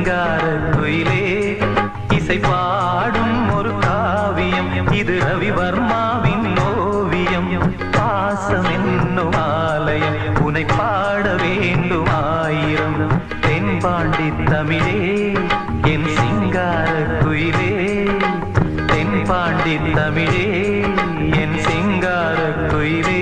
சிங்கார குயிலே இசை பாடும் ஒரு காவியம் இது ரவிவர்மாவின் ஓவியம் பாசம் என்னும் ஆலயம் உனை பாட வேண்டும் ஆயிரம் தென்பாண்டி தமிழே என் சிங்கார குயிலே தென்பாண்டி தமிழே என் சிங்கார குயிலே